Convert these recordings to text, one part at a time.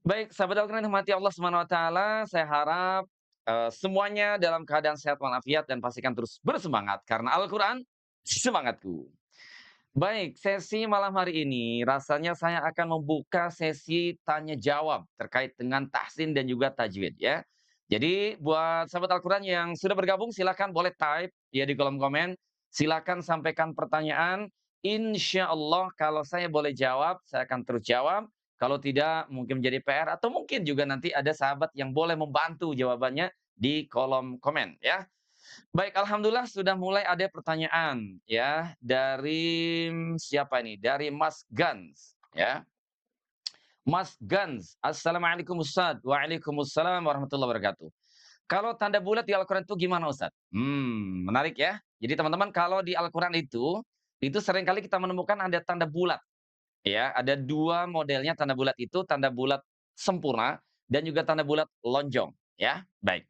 Baik, sahabat Al-Quran yang dirahmati Allah Subhanahu wa taala, saya harap, semuanya dalam keadaan sehat walafiat dan pastikan terus bersemangat karena Al-Quran semangatku. Baik, sesi malam hari ini rasanya saya akan membuka sesi tanya jawab terkait dengan tahsin dan juga tajwid ya. Jadi buat sahabat Al-Quran yang sudah bergabung silakan boleh type ya di kolom komen, silakan sampaikan pertanyaan. Insya Allah kalau saya boleh jawab, saya akan terus jawab. Kalau tidak mungkin menjadi PR atau mungkin juga nanti ada sahabat yang boleh membantu jawabannya di kolom komen ya. Baik, alhamdulillah sudah mulai ada pertanyaan ya dari siapa ini? Dari Mas Gans ya. Mas Gans, Assalamualaikum Ustaz. Waalaikumsalam warahmatullahi wabarakatuh. Kalau tanda bulat di Al-Quran itu gimana Ustaz? Menarik ya. Jadi teman-teman kalau di Al-Quran itu seringkali kita menemukan ada tanda bulat ya. Ada dua modelnya tanda bulat itu, tanda bulat sempurna dan juga tanda bulat lonjong ya. Baik.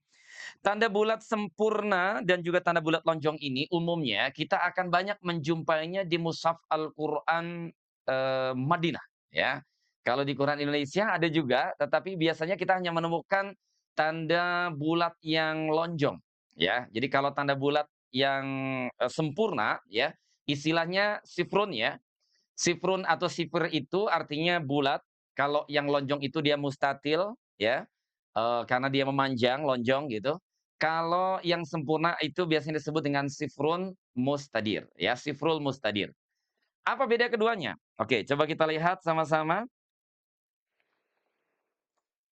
Tanda bulat sempurna dan juga tanda bulat lonjong ini umumnya kita akan banyak menjumpainya di mushaf Al-Qur'an, Madinah, ya. Kalau di Quran Indonesia ada juga, tetapi biasanya kita hanya menemukan tanda bulat yang lonjong, ya. Jadi kalau tanda bulat yang, sempurna, ya, istilahnya sifrun ya. Sifrun atau sifr itu artinya bulat, kalau yang lonjong itu dia mustatil, ya. Karena dia memanjang, lonjong gitu. Kalau yang sempurna itu biasanya disebut dengan sifrun mustadir, ya, sifrul mustadir. Apa beda keduanya? Oke, coba kita lihat sama-sama.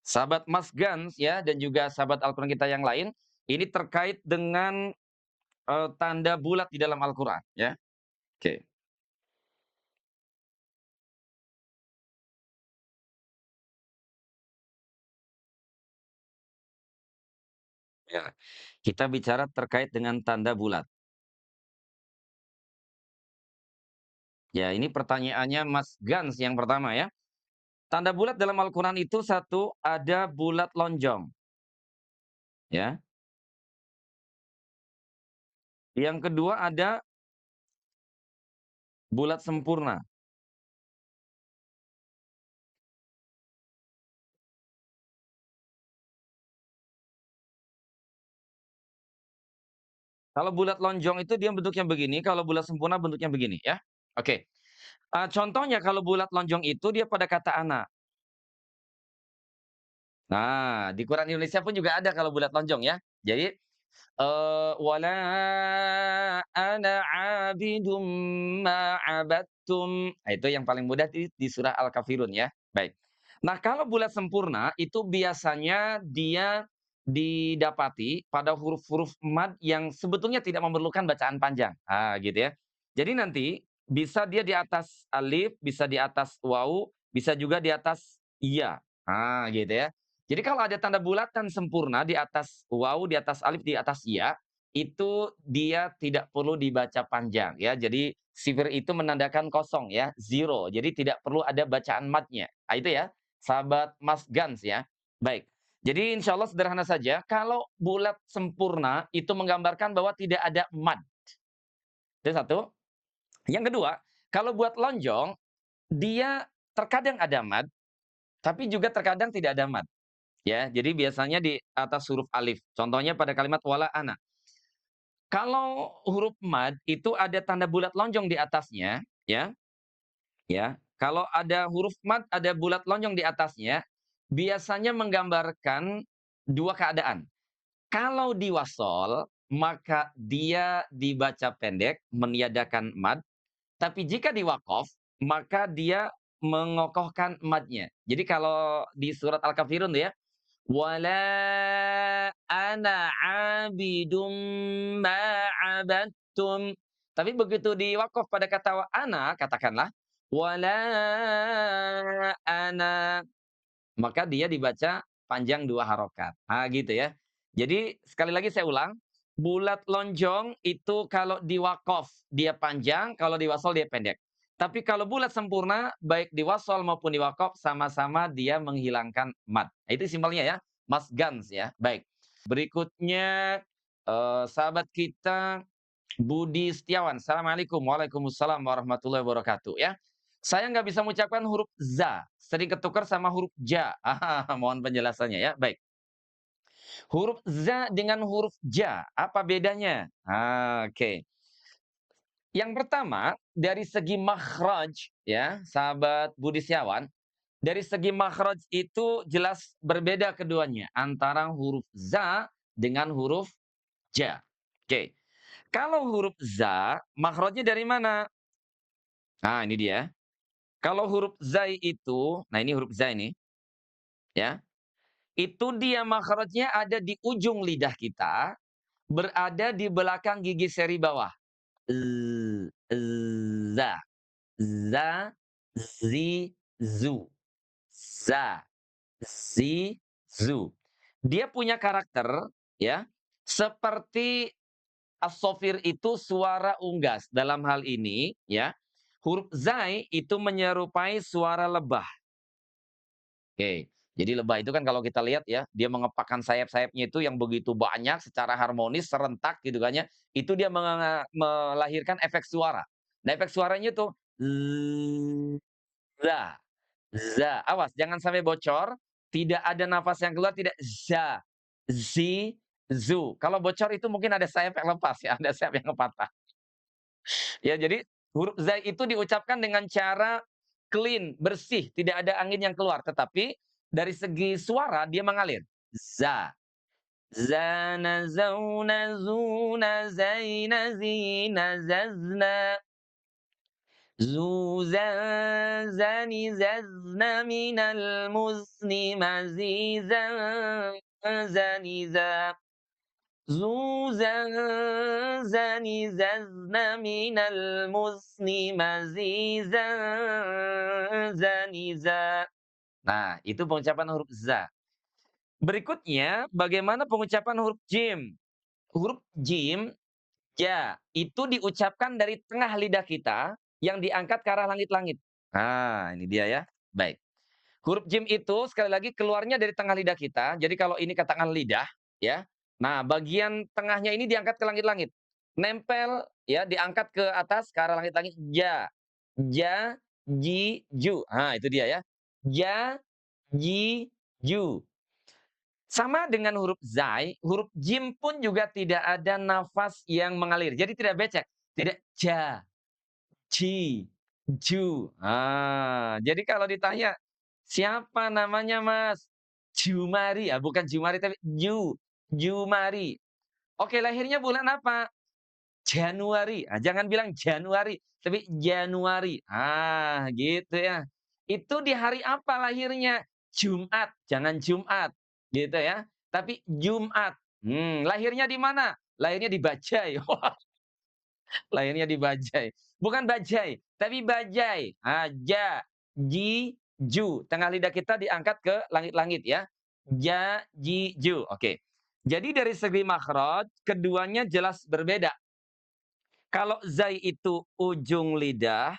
Sahabat Mas Gans ya dan juga sahabat Al-Qur'an kita yang lain, ini terkait dengan, tanda bulat di dalam Al-Qur'an ya. Oke, ya. Kita bicara terkait dengan tanda bulat. Ya, ini pertanyaannya Mas Gans yang pertama ya. Tanda bulat dalam Al-Qur'an itu satu, ada bulat lonjong, ya. Yang kedua ada bulat sempurna. Kalau bulat lonjong itu dia bentuknya begini, kalau bulat sempurna bentuknya begini ya. Oke, contohnya kalau bulat lonjong itu dia pada kata ana. Nah, di Quran Indonesia pun juga ada kalau bulat lonjong ya. Jadi, "Wala ana 'abidum ma 'abattum." Nah, itu yang paling mudah di surah Al-Kafirun ya. Baik. Nah, kalau bulat sempurna itu biasanya dia didapati pada huruf-huruf mad yang sebetulnya tidak memerlukan bacaan panjang. Ah, gitu ya. Jadi nanti bisa dia di atas alif, bisa di atas wawu, bisa juga di atas iya. Ah, gitu ya. Jadi kalau ada tanda bulatan sempurna di atas wawu, di atas alif, di atas ya, itu dia tidak perlu dibaca panjang ya. Jadi sifir itu menandakan kosong ya, zero. Jadi tidak perlu ada bacaan matnya. Ah, itu ya, sahabat Mas Gans ya. Baik. Jadi insya Allah sederhana saja. Kalau bulat sempurna itu menggambarkan bahwa tidak ada mad. Itu satu. Yang kedua, kalau buat lonjong, dia terkadang ada mad, tapi juga terkadang tidak ada mad. Ya, jadi biasanya di atas huruf alif. Contohnya pada kalimat wala ana. Kalau huruf mad itu ada tanda bulat lonjong di atasnya, ya, ya. Kalau ada huruf mad ada bulat lonjong di atasnya, biasanya menggambarkan dua keadaan. Kalau di wasol, maka dia dibaca pendek, meniadakan mad. Tapi jika di wakof, maka dia mengokohkan madnya. Jadi kalau di surat Al-Kafirun tuh ya, wala ana abidum ma abattum. Tapi begitu diwakaf pada kata ana, katakanlah wala ana, maka dia dibaca panjang 2 harokat. Ah, gitu ya. Jadi sekali lagi saya ulang, bulat lonjong itu kalau diwakaf dia panjang, kalau diwasal dia pendek. Tapi kalau bulat sempurna, baik diwasal maupun diwakaf sama-sama dia menghilangkan mad. Nah, itu simpelnya ya, Mas Gans ya. Baik. Berikutnya, sahabat kita Budi Setiawan. Assalamualaikum. Waalaikumsalam warahmatullahi wabarakatuh ya. Saya nggak bisa mengucapkan huruf za, sering ketukar sama huruf ja. Mohon penjelasannya ya. Baik. Huruf za dengan huruf ja, apa bedanya? Oke. Yang pertama, dari segi makhraj ya, sahabat budistiawan, dari segi makhraj itu jelas berbeda keduanya, antara huruf za dengan huruf ja. Oke. Kalau huruf za, makhrajnya dari mana? Nah, ini dia. Kalau huruf zai itu, nah ini huruf za ini, ya. Itu dia makhrajnya ada di ujung lidah kita, berada di belakang gigi seri bawah. Za, za, zi, zu. Za, zi, zu. Dia punya karakter ya, seperti as-sofir itu suara unggas. Dalam hal ini ya, huruf zai itu menyerupai suara lebah. Oke. Jadi lebah itu kan kalau kita lihat ya, dia mengepakkan sayap-sayapnya itu yang begitu banyak secara harmonis, serentak gitu kan ya. Itu dia melahirkan efek suara. Nah, efek suaranya tuh za, za. Awas jangan sampai bocor, tidak ada nafas yang keluar, tidak za, zi, zu. Kalau bocor itu mungkin ada sayap yang lepas ya, ada sayap yang patah. Ya, jadi huruf zai itu diucapkan dengan cara clean, bersih, tidak ada angin yang keluar, tetapi dari segi suara dia mengalir. Za, zana, zauna, zuna, zaina, zina, zazna, zuzan, zani, zazna, minal musni, mazizan, zaniza. زوزا زنززن من المسن مزيزا زنيزا. Nah, itu pengucapan huruf za. Berikutnya, bagaimana pengucapan huruf jim? Huruf jim, ja, itu diucapkan dari tengah lidah kita yang diangkat ke arah langit-langit. Nah, ini dia ya. Baik. Huruf jim itu sekali lagi keluarnya dari tengah lidah kita. Jadi kalau ini katakan lidah, ya. Nah, bagian tengahnya ini diangkat ke langit-langit. Nempel ya, diangkat ke atas ke arah langit-langit. Ja, ja, ji, ju. Nah, itu dia ya. Ja, ji, ju. Sama dengan huruf zai, huruf jim pun juga tidak ada nafas yang mengalir. Jadi tidak becek. Tidak ja, ji, ju. Jadi kalau ditanya, "Siapa namanya, Mas?" Jumari, bukan Jumari tapi Jumari. Oke, lahirnya bulan apa? Januari. Jangan bilang Januari, tapi Januari. Gitu ya. Itu di hari apa lahirnya? Jumat, jangan Jumat, gitu ya. Tapi Jumat. Lahirnya di mana? Lahirnya di Bajai. Lahirnya di Bajai. Bukan Bajai, tapi Bajai. Ja, ji, ju. Tengah lidah kita diangkat ke langit-langit ya. Ja, ji, ju. Oke. Jadi dari segi makhraj, keduanya jelas berbeda. Kalau zai itu ujung lidah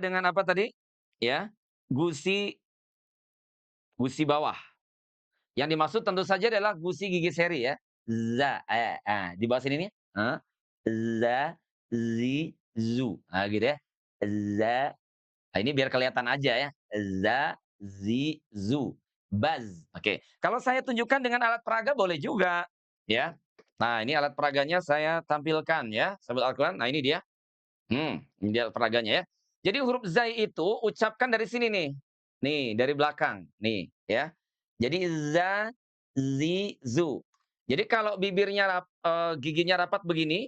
dengan apa tadi? Ya, gusi gusi bawah. Yang dimaksud tentu saja adalah gusi gigi seri ya. Za, di bawah sini nih. Za, zi, zu. Gitu ya. Za, ini biar kelihatan aja ya. Za, zi, zu. Baz. Oke. Kalau saya tunjukkan dengan alat peraga boleh juga. Ya. Nah, ini alat peraganya saya tampilkan ya. Sahabat Al-Quran. Nah, ini dia. Ini dia alat peraganya ya. Jadi huruf zai itu ucapkan dari sini nih. Nih, dari belakang. Nih, ya. Jadi za, zi, zu. Jadi kalau giginya rapat begini,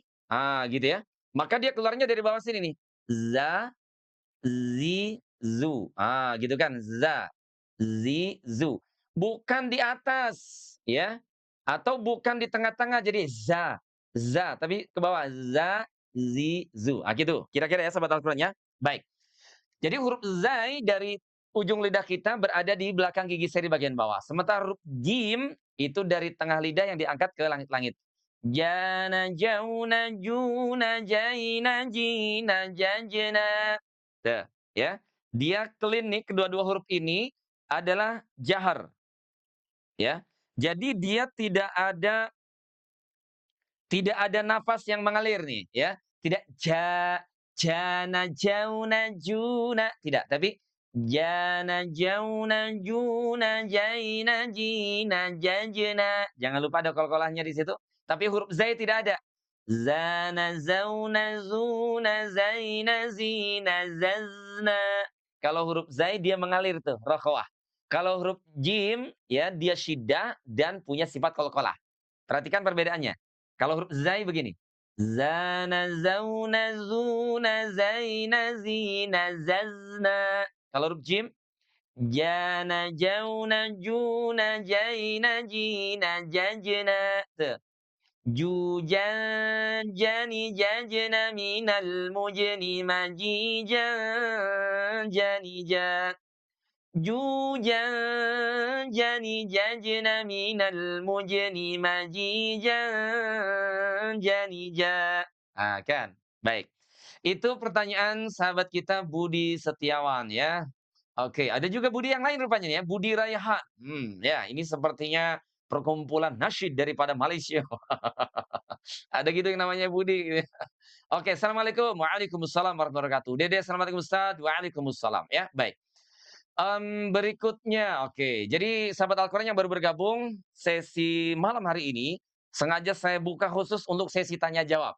gitu ya. Maka dia keluarnya dari bawah sini nih. Za, zi, zu. Gitu kan. Za, zi, zu. Bukan di atas, ya. Atau bukan di tengah-tengah jadi za, tapi ke bawah. Za, zi, zu. Gitu. Kira-kira ya sahabat Al-Quran ya. Baik. Jadi huruf zai dari ujung lidah kita berada di belakang gigi seri bagian bawah. Sementara huruf jim itu dari tengah lidah yang diangkat ke langit-langit. Jana, jauna, juna, jaina, jina, jajna. Tuh, ya. Dia clean nih, kedua-dua huruf ini adalah jahar. Ya. Jadi dia tidak ada nafas yang mengalir nih, ya. Tidak ja, Jana, jauna, juna, tidak, tapi jana, jauna, juna, jaina, jina, jajna. Jangan lupa ada kol-kolahnya di situ. Tapi huruf zai tidak ada. Zana, zauna, zuna, zaina, zina, zazna. Kalau huruf zai dia mengalir tuh, rokhawah. Kalau huruf jim ya dia syiddah dan punya sifat kol-kolah. Perhatikan perbedaannya. Kalau huruf zai begini. Zana, zauna, zuna, zaina, zina, zazna. Kalau huruf jim, jana, jauna, juna, jaina, jina, jajna. Tuh. Jujan, jani, jajna, minal mujni, majijan, jani, jan. Jujan, jani, jajna, minal mujni, majijan, jani, ja. Ah, kan? Baik. Itu pertanyaan sahabat kita Budi Setiawan ya. Oke, ada juga Budi yang lain rupanya ya, Budi Raihan. Ya, ini sepertinya perkumpulan nasyid daripada Malaysia. Ada gitu yang namanya Budi. Oke, assalamualaikum. Waalaikumsalam warahmatullahi wabarakatuh. Dede, assalamualaikum Ustaz. Waalaikumsalam. Ya, baik. Berikutnya, oke. Jadi sahabat Al-Quran yang baru bergabung, sesi malam hari ini sengaja saya buka khusus untuk sesi tanya jawab.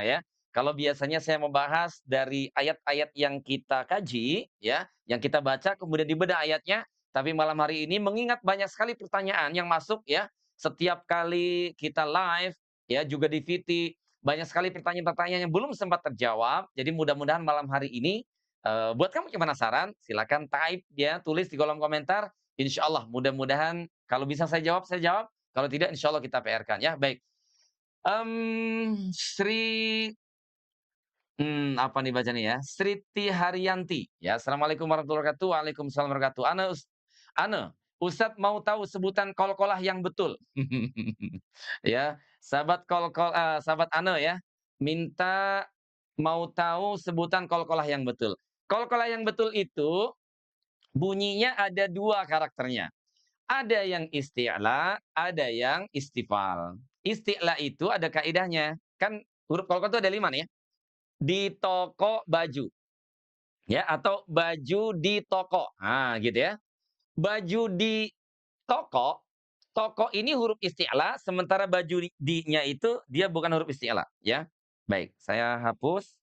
Ya. Kalau biasanya saya membahas dari ayat-ayat yang kita kaji, ya, yang kita baca kemudian dibedah ayatnya, tapi malam hari ini mengingat banyak sekali pertanyaan yang masuk ya, setiap kali kita live ya juga di VT, banyak sekali pertanyaan-pertanyaan yang belum sempat terjawab. Jadi mudah-mudahan malam hari ini buat kamu yang penasaran, silakan type ya, tulis di kolom komentar. Insya Allah mudah-mudahan kalau bisa saya jawab, saya jawab. Kalau tidak, insya Allah kita PR-kan ya. Baik. Sri, apa nih bacanya ya? Sriti Haryanti. Ya, assalamualaikum warahmatullahi wabarakatuh. Waalaikumsalam warahmatullahi wabarakatuh. Ustadz mau tahu sebutan kol-kolah yang betul. Ya, sahabat Ane ya, minta mau tahu sebutan kol-kolah yang betul. Kol-kolah yang betul itu bunyinya ada dua karakternya. Ada yang isti'la, ada yang istifal. Isti'la itu ada kaidahnya. Kan huruf kol-kol itu ada 5 nih ya. Di toko baju. Ya, atau baju di toko. Gitu ya. Baju di toko, toko ini huruf isti'la, sementara baju di-nya itu dia bukan huruf isti'la, ya. Baik, saya hapus.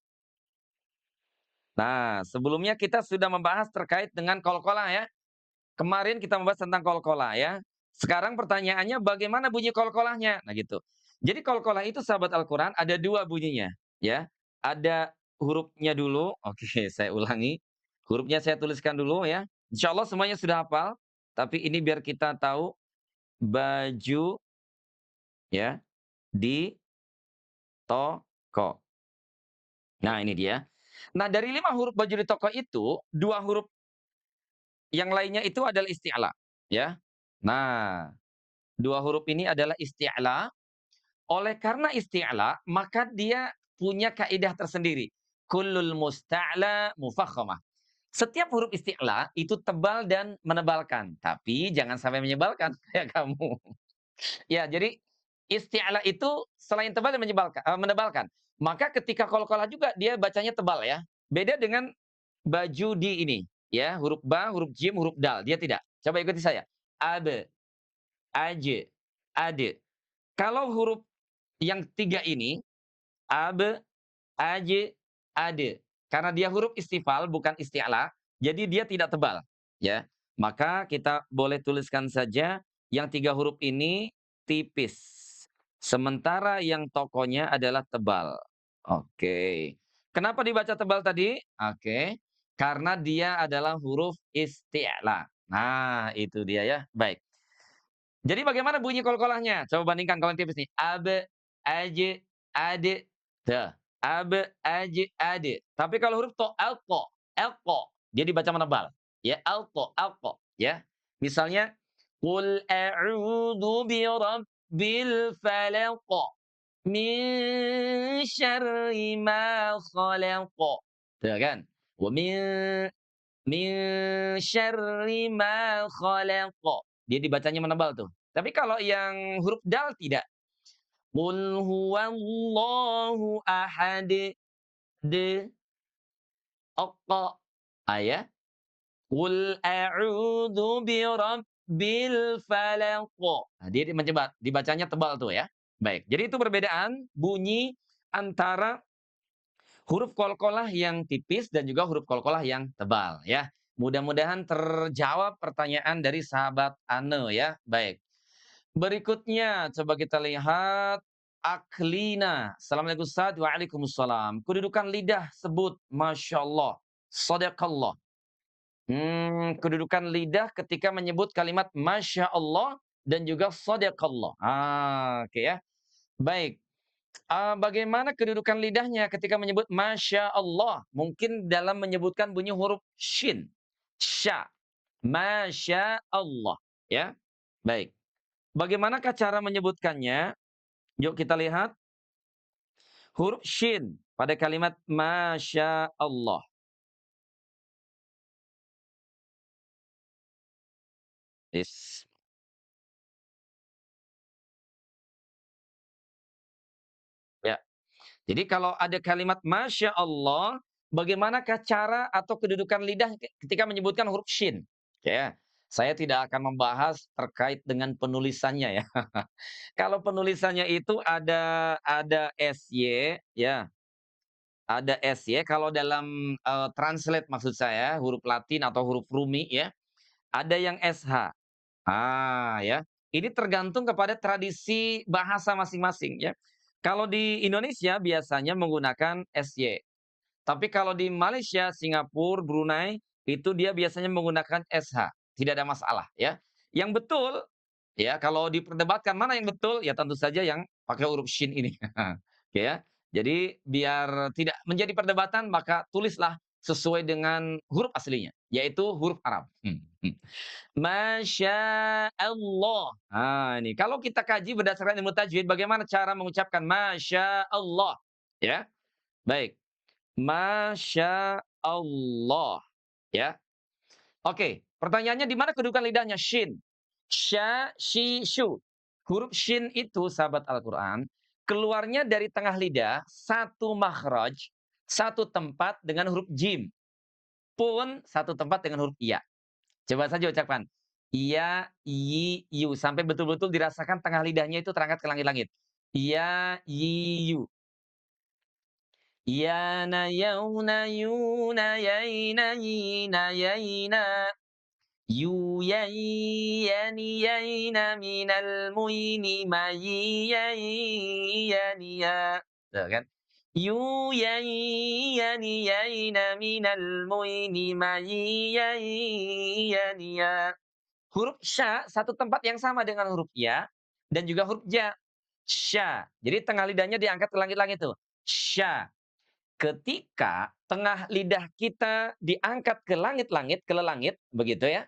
Nah, sebelumnya kita sudah membahas terkait dengan qalqalah ya. Kemarin kita membahas tentang qalqalah ya. Sekarang pertanyaannya bagaimana bunyi qalqalahnya? Nah gitu. Jadi qalqalah itu sahabat Al-Qur'an ada 2 bunyinya, ya. Ada hurufnya dulu, oke saya ulangi. Hurufnya saya tuliskan dulu ya. Insya Allah semuanya sudah hafal, tapi ini biar kita tahu baju ya di toko. Nah, ini dia. Nah, dari 5 huruf baju di toko itu, 2 huruf yang lainnya itu adalah isti'la, ya. Nah, 2 huruf ini adalah isti'la. Oleh karena isti'la, maka dia punya kaidah tersendiri. Kullul musta'la mufakhamah. Setiap huruf isti'la itu tebal dan menebalkan, tapi jangan sampai menyebalkan kayak kamu. Ya, jadi isti'la itu selain tebal dan menebalkan. Maka ketika qalqalah juga dia bacanya tebal ya. Beda dengan baju di ini, ya, huruf ba, huruf jim, huruf dal, dia tidak. Coba ikuti saya. Abe, aje, ade. Kalau huruf yang 3 ini, abe, aje, ade. Karena dia huruf istifal bukan isti'la, jadi dia tidak tebal, ya. Maka kita boleh tuliskan saja yang 3 huruf ini tipis. Sementara yang tokonya adalah tebal. Oke. Kenapa dibaca tebal tadi? Oke. Karena dia adalah huruf isti'la. Nah, itu dia ya. Baik. Jadi bagaimana bunyi qalqalahnya? Coba bandingkan kalau yang tipis nih. Abe, aje, ade. Tuh. Abe, aje, ade. Tapi kalau huruf to, elko, elko. Dia dibaca menebal. Ya, elko, elko. Ya. Misalnya, Qul a'udzu birabbil falaq. Min syarri ma khalaq. Tuh kan? Wa min syarri ma khalaq. Dia dibacanya menebal tuh. Tapi kalau yang huruf dal tidak. Qul huwallahu ahad. De, Aqa. Ya. Qul a'udzu birabbil falaq. Nah, dia mencoba dibacanya tebal tuh ya. Baik, jadi itu perbedaan bunyi antara huruf qalqalah yang tipis dan juga huruf qalqalah yang tebal ya. Mudah-mudahan terjawab pertanyaan dari sahabat Ane ya. Baik. Berikutnya coba kita lihat aklina. Assalamualaikum Ustaz. Waalaikumsalam. Kedudukan lidah sebut Masya Allah. Sadaqallah. Kedudukan lidah ketika menyebut kalimat Masya Allah dan juga Sadaqallah. Oke ya. Baik. Bagaimana kedudukan lidahnya ketika menyebut Masya Allah? Mungkin dalam menyebutkan bunyi huruf shin. Sya. Masya Allah. Ya. Baik. Bagaimanakah cara menyebutkannya? Yuk kita lihat. Huruf shin pada kalimat Masya Allah. Is. Ya. Jadi kalau ada kalimat Masya Allah, bagaimanakah cara atau kedudukan lidah ketika menyebutkan huruf shin? Ya, saya tidak akan membahas terkait dengan penulisannya ya. Kalau penulisannya itu ada SY ya, ada SY kalau dalam, translate maksud saya, huruf Latin atau huruf Rumi ya, ada yang SH. Ya. Ini tergantung kepada tradisi bahasa masing-masing ya. Kalau di Indonesia biasanya menggunakan SY. Tapi kalau di Malaysia, Singapura, Brunei, itu dia biasanya menggunakan SH, tidak ada masalah ya. Yang betul, ya kalau diperdebatkan mana yang betul, ya tentu saja yang pakai huruf shin ini. Oke ya. Jadi biar tidak menjadi perdebatan, maka tulislah sesuai dengan huruf aslinya, yaitu huruf Arab. Masya Allah. Ini kalau kita kaji berdasarkan ilmu tajwid, bagaimana cara mengucapkan Masya Allah, ya. Baik. Masya Allah. Ya. Oke, pertanyaannya di mana kedudukan lidahnya? Shin. Sya, shi, shu. Huruf shin itu, sahabat Al-Quran, keluarnya dari tengah lidah, satu makhraj, satu tempat dengan huruf jim. Pun satu tempat dengan huruf iya. Coba saja ucapkan. Iya, yi, yu. Sampai betul-betul dirasakan tengah lidahnya itu terangkat ke langit-langit. Iya, yi, yu. Yana yauna yuna yaina yina yaina yu yai yani yaina minal muini mayi yai yani ya. Tuh kan? Yu yai yani yaina minal muini mayi yai yani ya. Huruf sya satu tempat yang sama dengan huruf ya dan juga huruf ja. Sya. Jadi tengah lidahnya diangkat ke langit-langit tuh. Sya. Ketika tengah lidah kita diangkat ke langit-langit, ke lelangit, begitu ya,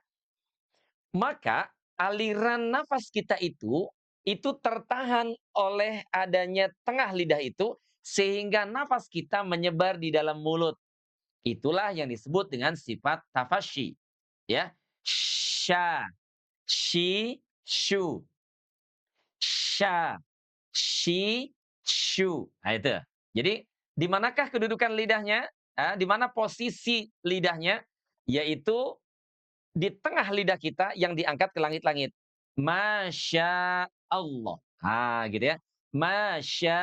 maka aliran nafas kita itu tertahan oleh adanya tengah lidah itu, sehingga nafas kita menyebar di dalam mulut. Itulah yang disebut dengan sifat tafasyi. Ya. Sya, shi, shu. Sya, shi, shu. Nah itu. Jadi di manakah kedudukan lidahnya? Di mana posisi lidahnya? Yaitu di tengah lidah kita yang diangkat ke langit-langit. Masya Allah. Gitu ya. Masya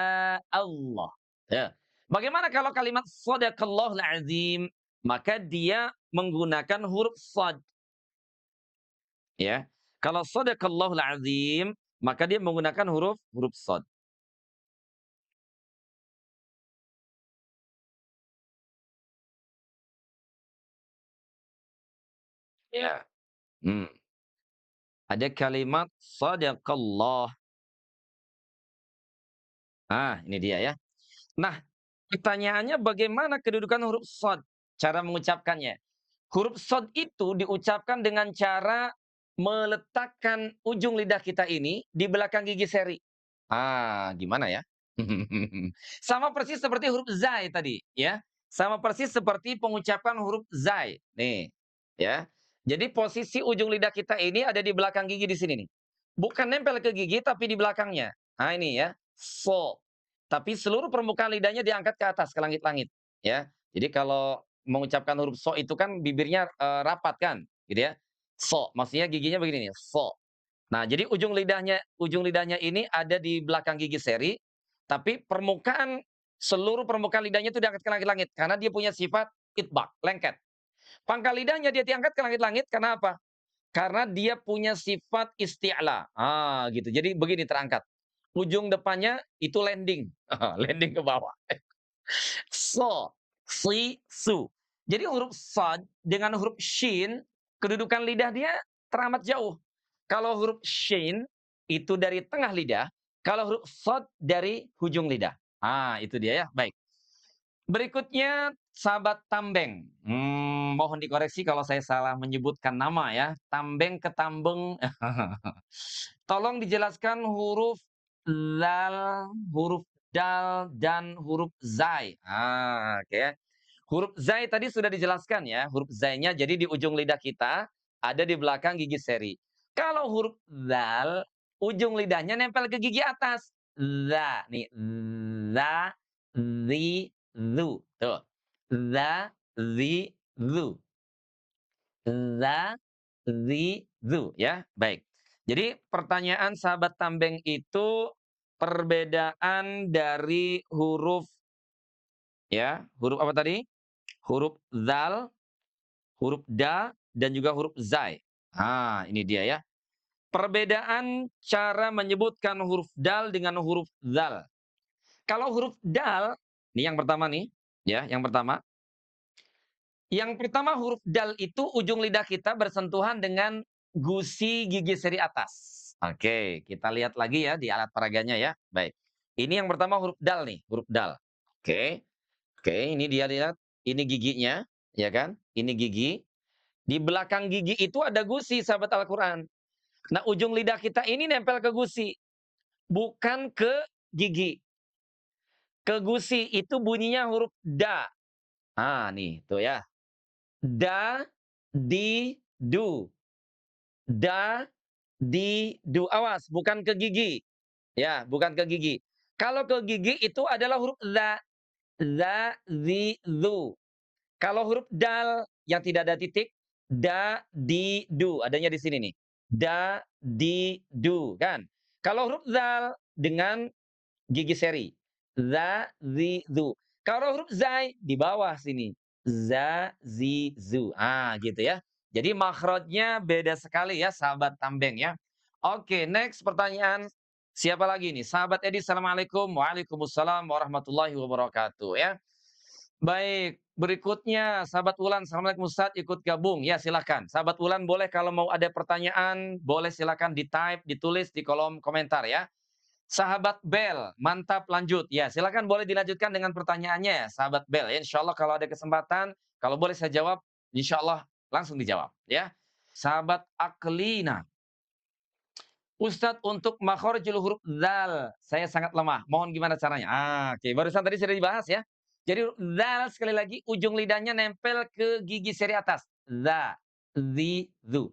Allah. Ya. Bagaimana kalau kalimat sadaqallahul azim? Maka dia menggunakan huruf sad. Ya. Kalau sadaqallahul azim, maka dia menggunakan huruf huruf sad. Ya. Hmm. Ada kalimat sadaqallah. Ini dia ya. Nah, pertanyaannya bagaimana kedudukan huruf shad? Cara mengucapkannya. Huruf shad itu diucapkan dengan cara meletakkan ujung lidah kita ini di belakang gigi seri. Gimana ya? Sama persis seperti huruf zai tadi, ya. Sama persis seperti pengucapan huruf zai. Nih, ya. Jadi posisi ujung lidah kita ini ada di belakang gigi di sini nih. Bukan nempel ke gigi tapi di belakangnya. Ini ya. So. Tapi seluruh permukaan lidahnya diangkat ke atas ke langit-langit, ya. Jadi kalau mengucapkan huruf so itu kan bibirnya, rapat kan, gitu ya. So, maksudnya giginya begini nih, so. Nah, jadi ujung lidahnya ini ada di belakang gigi seri, tapi seluruh permukaan lidahnya itu diangkat ke langit-langit, karena dia punya sifat itbaq, lengket. Pangkal lidahnya dia diangkat ke langit-langit karena apa? Karena dia punya sifat isti'la. Gitu. Jadi begini terangkat. Ujung depannya itu landing, landing ke bawah. So, si, su. Jadi huruf shad dengan huruf shin, kedudukan lidah dia teramat jauh. Kalau huruf shin itu dari tengah lidah, kalau huruf shad dari hujung lidah. Itu dia ya. Baik. Berikutnya sahabat Tambeng. Mohon dikoreksi kalau saya salah menyebutkan nama ya. Tambeng ke Tambeng. Tolong dijelaskan huruf lal, huruf dal, dan huruf zai. Oke ya. Huruf zai tadi sudah dijelaskan ya. Huruf zainya jadi di ujung lidah kita, ada di belakang gigi seri. Kalau huruf dal, ujung lidahnya nempel ke gigi atas. Za, nih. Za, zi, zu. Tuh. Za, zi, zu. Za, zi, zu. Ya, baik. Jadi pertanyaan sahabat Tambeng itu perbedaan dari huruf apa tadi? Huruf zal, huruf da, dan juga huruf zai. Ini dia ya. Perbedaan cara menyebutkan huruf dal dengan huruf zal. Kalau huruf dal, ini yang pertama nih, ya, yang pertama. Yang pertama huruf dal itu ujung lidah kita bersentuhan dengan gusi gigi seri atas. Oke, kita lihat lagi ya di alat peraganya ya. Baik. Ini yang pertama huruf dal nih, huruf dal. Oke. Oke, ini dia lihat, ini giginya, ya kan? Ini gigi. Di belakang gigi itu ada gusi, sahabat Al-Quran. Nah, ujung lidah kita ini nempel ke gusi, bukan ke gigi. Ke gusi itu bunyinya huruf da. Nih, tuh ya. Da, di, du. Da, di, du. Awas, bukan ke gigi. Ya, bukan ke gigi. Kalau ke gigi itu adalah huruf za. Za, zi, zu. Kalau huruf dal yang tidak ada titik, da, di, du. Adanya di sini nih. Da, di, du. Kan? Kalau huruf zal dengan gigi seri. Za, zi, zu. Kalau huruf zai di bawah sini. Za, zi, zu. Gitu ya. Jadi makhrajnya beda sekali ya sahabat Tambeng ya. Oke, next pertanyaan. Siapa lagi nih? Sahabat Edi, Assalamualaikum. Waalaikumsalam warahmatullahi wabarakatuh ya. Baik, berikutnya sahabat Wulan, Assalamualaikum Ustaz, ikut gabung. Ya, silakan. Sahabat Wulan boleh kalau mau ada pertanyaan, boleh silakan di-type, ditulis di kolom komentar ya. Sahabat Bel, mantap lanjut. Ya, silakan boleh dilanjutkan dengan pertanyaannya ya, sahabat Bel. Ya, insya Allah kalau ada kesempatan, kalau boleh saya jawab, insya Allah langsung dijawab ya. Sahabat Aklina, Ustadz untuk makhorijul huruf dzal, saya sangat lemah. Mohon gimana caranya? Oke. Barusan tadi sudah dibahas ya. Jadi dzal sekali lagi ujung lidahnya nempel ke gigi seri atas. Za, zi, zu.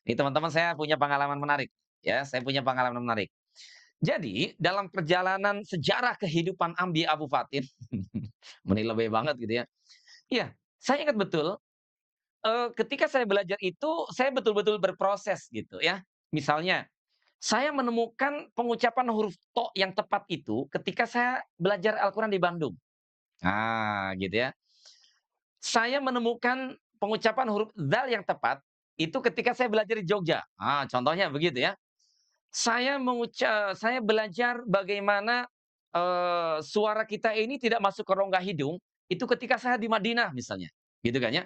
Ini teman-teman saya punya pengalaman menarik. Ya, saya punya pengalaman menarik. Jadi dalam perjalanan sejarah kehidupan Ambi Abu Fatin, menilai banget gitu ya. Iya, saya ingat betul ketika saya belajar itu saya betul-betul berproses gitu ya. Misalnya saya menemukan pengucapan huruf to yang tepat itu ketika saya belajar Al-Quran di Bandung. Gitu ya. Saya menemukan pengucapan huruf zal yang tepat itu ketika saya belajar di Jogja. Contohnya begitu ya. Saya belajar bagaimana suara kita ini tidak masuk ke rongga hidung itu ketika saya di Madinah misalnya, gitu kan ya.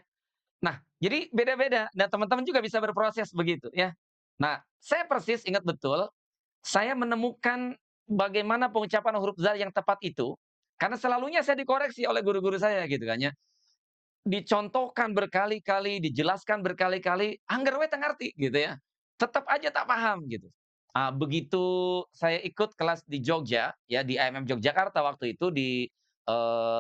Nah, jadi beda-beda. Nah, teman-teman juga bisa berproses begitu ya. Nah, saya persis ingat betul saya menemukan bagaimana pengucapan huruf zal yang tepat itu, karena selalunya saya dikoreksi oleh guru-guru saya gitu kan ya. Dicontohkan berkali-kali, dijelaskan berkali-kali, angger we teu ngarti gitu ya. Tetap aja tak paham gitu. Begitu saya ikut kelas di Jogja, ya di AMM Yogyakarta waktu itu di,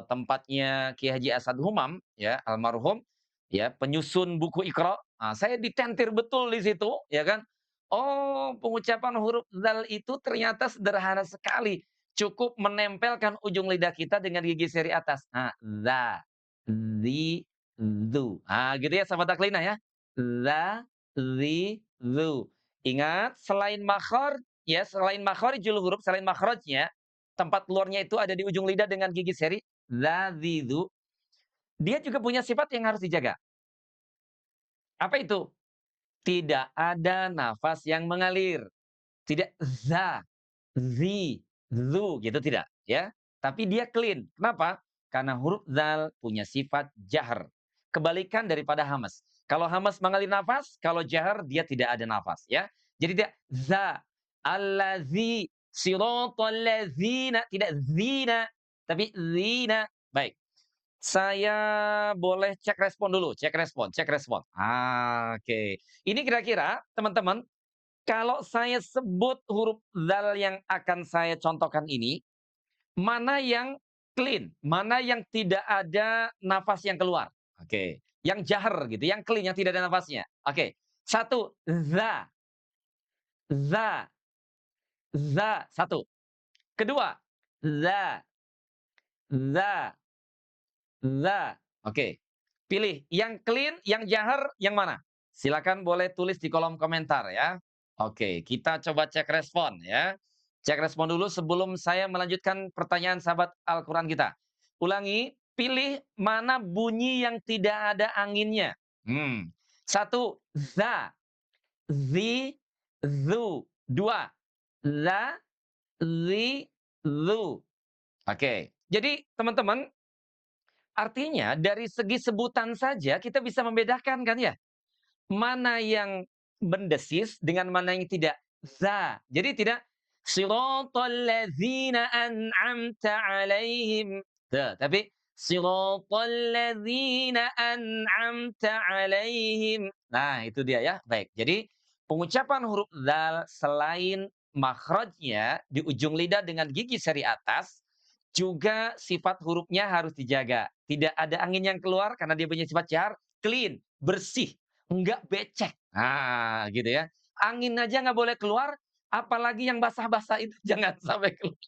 tempatnya Kiai Haji Asad Humam ya, almarhum, ya penyusun buku Iqra. Saya ditentir betul di situ ya kan. Oh, pengucapan huruf dzal itu ternyata sederhana sekali, cukup menempelkan ujung lidah kita dengan gigi seri atas. Dza. zi, zu. Gitu ya sahabat taklina ya. Za, zi, zu. Ingat selain makhraj ya, selain makhrijul huruf, selain makhrajnya, tempat keluarnya itu ada di ujung lidah dengan gigi seri, za, zi, zu. Dia juga punya sifat yang harus dijaga. Apa itu? Tidak ada nafas yang mengalir. Tidak za, zi, zu gitu tidak, ya. Tapi dia clean. Kenapa? Karena huruf zal punya sifat jahr. Kebalikan daripada hamas. Kalau hamas mengalir nafas, kalau jahr dia tidak ada nafas, ya. Jadi dia za, allazi, siratal ladzina, tidak zina, tapi zina. Baik. Saya boleh cek respon dulu, cek respon, cek respon. Oke. Ini kira-kira teman-teman, kalau saya sebut huruf dzal yang akan saya contohkan ini, mana yang clean, mana yang tidak ada nafas yang keluar? Oke. Yang jahar gitu, yang clean, yang tidak ada nafasnya. Oke. Satu, za, za, satu. Kedua, za, za, za. Oke. Pilih yang clean, yang jahar, yang mana? Silakan boleh tulis di kolom komentar ya. Oke, kita coba cek respon ya. Cek respon dulu sebelum saya melanjutkan pertanyaan sahabat Al-Quran kita. Ulangi, pilih mana bunyi yang tidak ada anginnya. Satu, za, zi, zu. Dua, za, zi, zu. Oke, jadi teman-teman, artinya dari segi sebutan saja kita bisa membedakan kan ya? Mana yang mendesis dengan mana yang tidak. Za. Jadi tidak siratal ladzina an'amta 'alaihim. Tuh, tapi siratal ladzina an'amta 'alaihim. Nah, itu dia ya. Baik. Jadi pengucapan huruf dzal selain makhrajnya di ujung lidah dengan gigi seri atas, juga sifat hurufnya harus dijaga. Tidak ada angin yang keluar karena dia punya sifat jar, clean, bersih. Enggak becek. Gitu ya. Angin aja nggak boleh keluar, apalagi yang basah-basah itu jangan sampai keluar.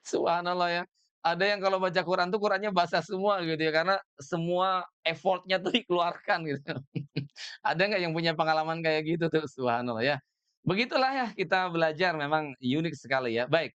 Subhanallah ya. Ada yang kalau baca Quran tuh Qurannya basah semua gitu ya, karena semua effort-nya tuh dikeluarkan gitu. Ada nggak yang punya pengalaman kayak gitu tuh? Subhanallah ya. Begitulah ya kita belajar memang unik sekali ya. Baik.